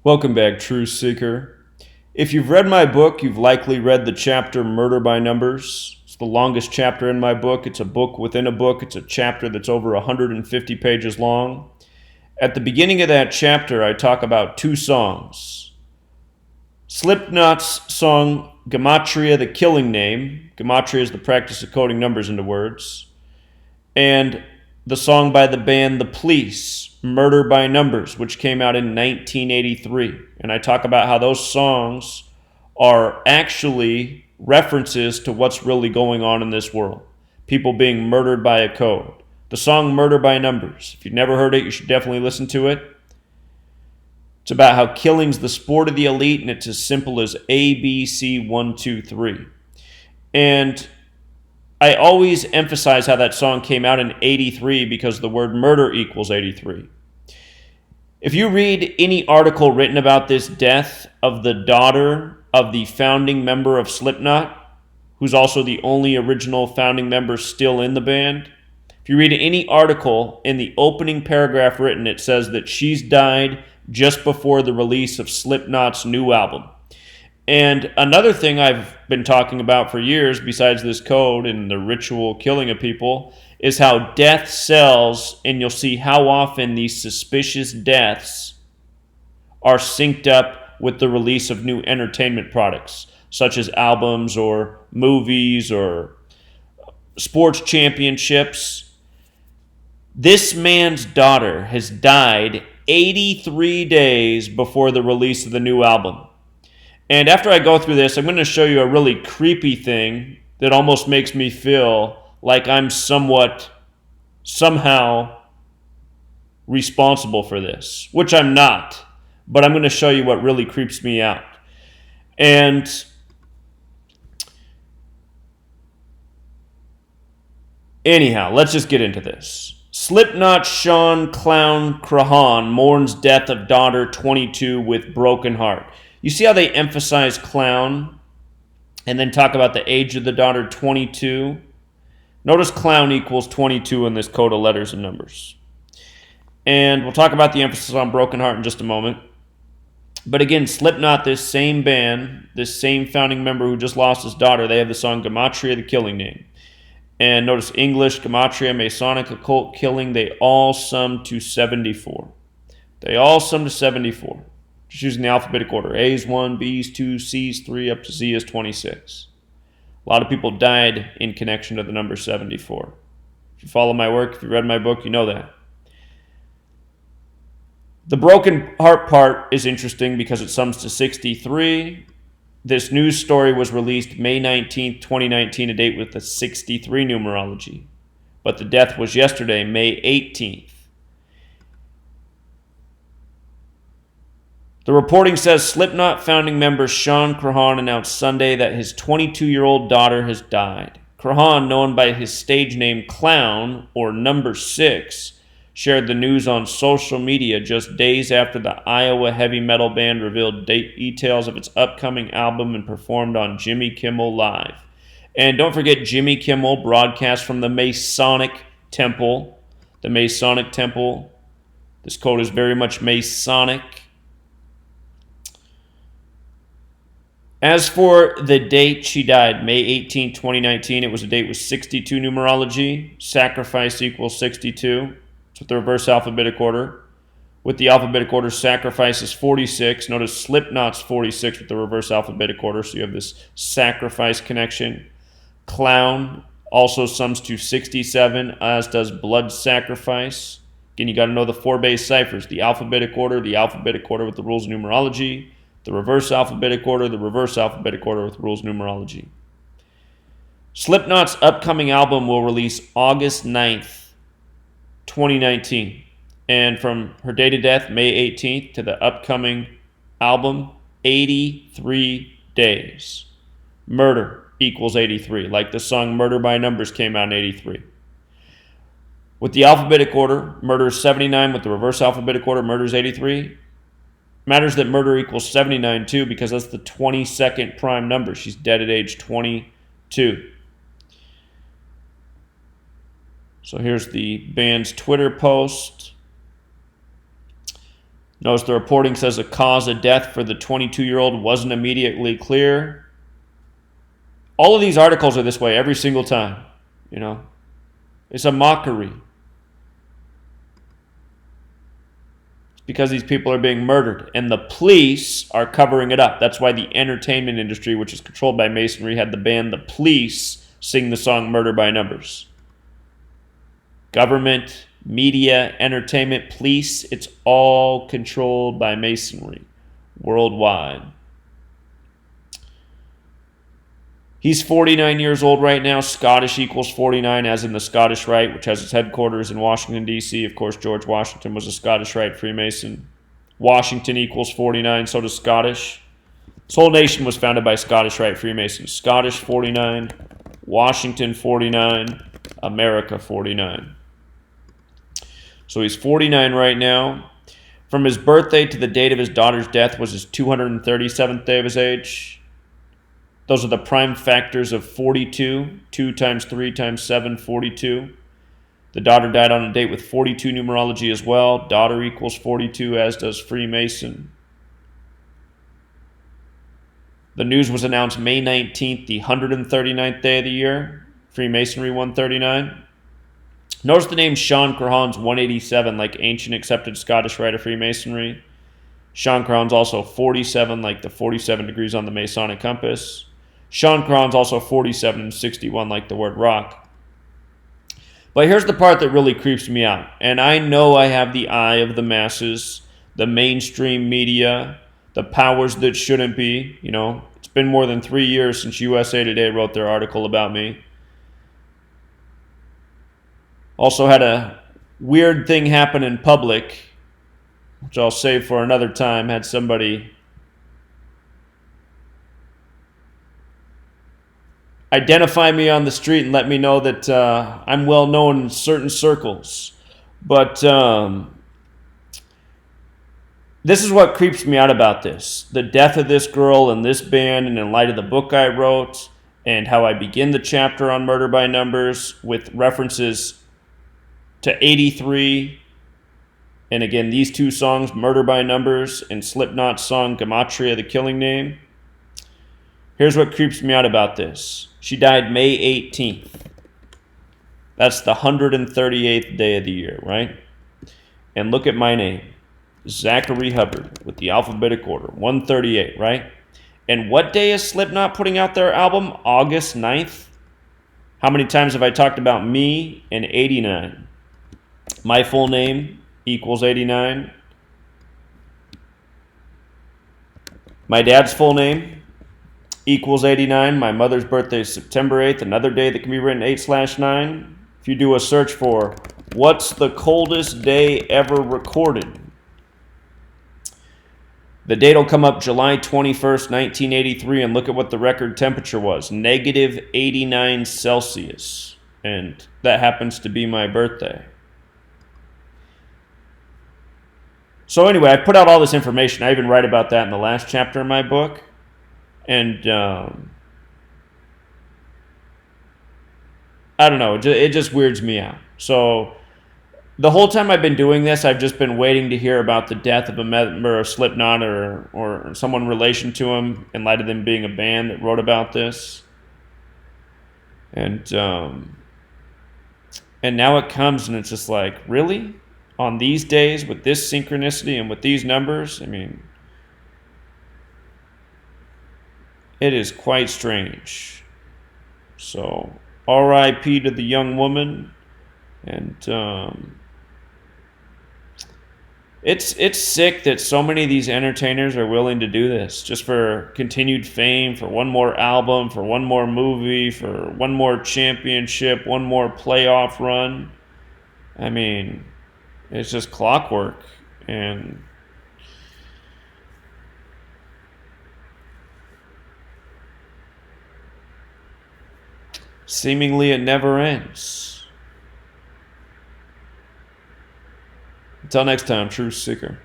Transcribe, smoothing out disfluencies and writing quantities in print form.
Welcome back, Truth Seeker. If you've read my book, you've likely read the chapter Murder by Numbers. It's the longest chapter in my book. It's a book within a book. It's a chapter that's over 150 pages long. At the beginning of that chapter, I talk about two songs. Slipknot's song Gematria, the killing name. Gematria is the practice of coding numbers into words. And the song by the band The Police, Murder by Numbers, which came out in 1983. And I talk about how those songs are actually references to what's really going on in this world. People being murdered by a code. The song Murder by Numbers. If you've never heard it, you should definitely listen to it. It's about how killing's the sport of the elite, and it's as simple as A, B, C, 1, 2, 3. And I always emphasize how that song came out in 83 because the word murder equals 83. If you read any article written about this death of the daughter of the founding member of Slipknot, who's also the only original founding member still in the band, if you read any article, in the opening paragraph written, it says that she's died just before the release of Slipknot's new album. And another thing I've been talking about for years, besides this code and the ritual killing of people, is how death sells, and you'll see how often these suspicious deaths are synced up with the release of new entertainment products, such as albums or movies or sports championships. This man's daughter has died 83 days before the release of the new album. And after I go through this, I'm going to show you a really creepy thing that almost makes me feel like I'm somehow responsible for this, which I'm not. But I'm going to show you what really creeps me out. And anyhow, let's just get into this. Slipknot Shawn Clown Cahan mourns death of daughter 22 with broken heart. You see how they emphasize clown and then talk about the age of the daughter, 22? Notice clown equals 22 in this code of letters and numbers. And we'll talk about the emphasis on broken heart in just a moment. But again, Slipknot, this same band, this same founding member who just lost his daughter, they have the song Gematria, the killing name. And notice English, Gematria, Masonic, occult, killing, they all sum to 74. They all sum to 74. Just using the alphabetic order. A is 1, B is 2, C is 3, up to Z is 26. A lot of people died in connection to the number 74. If you follow my work, if you read my book, you know that. The broken heart part is interesting because it sums to 63. This news story was released May 19th, 2019, a date with the 63 numerology. But the death was yesterday, May 18th. The reporting says Slipknot founding member Shawn Cahan announced Sunday that his 22-year-old daughter has died. Cahan, known by his stage name Clown, or Number 6, shared the news on social media just days after the Iowa heavy metal band revealed details of its upcoming album and performed on Jimmy Kimmel Live. And don't forget, Jimmy Kimmel broadcast from the Masonic Temple. The Masonic Temple. This code is very much Masonic. As for the date she died, May 18, 2019, it was a date with 62 numerology. Sacrifice equals 62. It's with the reverse alphabetic order. With the alphabetic order, sacrifice is 46. Notice Slipknot's 46 with the reverse alphabetic order, so you have this sacrifice connection. Clown also sums to 67, as does blood sacrifice. Again, you got to know the 4 base ciphers. The alphabetic order with the rules of numerology. The reverse alphabetic order with rules of numerology. Slipknot's upcoming album will release August 9th, 2019. And from her date of death, May 18th, to the upcoming album, 83 days. Murder equals 83, like the song Murder by Numbers came out in 83. With the alphabetic order, murder is 79. With the reverse alphabetic order, murder is 83. Matters that murder equals 79 too, because that's the 22nd prime number. She's dead at age 22. So here's the band's Twitter post. Notice the reporting says the cause of death for the 22-year-old wasn't immediately clear. All of these articles are this way every single time. You know, it's a mockery. It's because these people are being murdered, and the police are covering it up. That's why the entertainment industry, which is controlled by Masonry, had the band The Police sing the song Murder by Numbers. Government, media, entertainment, police, it's all controlled by Masonry worldwide. He's 49 years old right now. Scottish equals 49, as in the Scottish Rite, which has its headquarters in Washington, D.C. Of course, George Washington was a Scottish Rite Freemason. Washington equals 49, so does Scottish. This whole nation was founded by Scottish Rite Freemasons. Scottish 49, Washington 49, America 49. So he's 49 right now. From his birthday to the date of his daughter's death was his 237th day of his age. Those are the prime factors of 42. 2 times 3 times 7, 42. The daughter died on a date with 42 numerology as well. Daughter equals 42, as does Freemason. The news was announced May 19th, the 139th day of the year. Freemasonry 139. Notice the name Shawn Cahan's 187, like ancient accepted Scottish Rite of Freemasonry. Shawn Cahan's also 47, like the 47 degrees on the Masonic compass. Shawn Cahan's also 47 and 61, like the word rock. But here's the part that really creeps me out. And I know I have the eye of the masses, the mainstream media, the powers that shouldn't be. You know, it's been more than 3 years since USA Today wrote their article about me. Also had a weird thing happen in public, which I'll save for another time. Had somebody identify me on the street and let me know that I'm well known in certain circles. But this is what creeps me out about this. The death of this girl and this band, and in light of the book I wrote, and how I begin the chapter on Murder by Numbers with references to 83, and again, these two songs, Murder by Numbers and Slipknot's song Gematria, the Killing Name. Here's what creeps me out about this. She died May 18th. That's the 138th day of the year, right? And look at my name, Zachary Hubbard, with the alphabetic order, 138, right? And what day is Slipknot putting out their album? August 9th? How many times have I talked about me and 89? My full name equals 89. My dad's full name equals 89. My mother's birthday is September 8th, another day that can be written 8/9. If you do a search for what's the coldest day ever recorded, the date will come up July 21st, 1983, and look at what the record temperature was, negative 89 Celsius. And that happens to be my birthday. So anyway, I put out all this information. I even write about that in the last chapter of my book. And I don't know, it just weirds me out. So the whole time I've been doing this, I've just been waiting to hear about the death of a member of Slipknot or someone in relation to him, in light of them being a band that wrote about this. And now it comes, and it's just like, really? On these days, with this synchronicity and with these numbers? I mean, it is quite strange. So, R.I.P. to the young woman. And it's sick that so many of these entertainers are willing to do this just for continued fame, for one more album, for one more movie, for one more championship, one more playoff run. I mean, it's just clockwork. And seemingly it never ends. Until next time, True Seeker.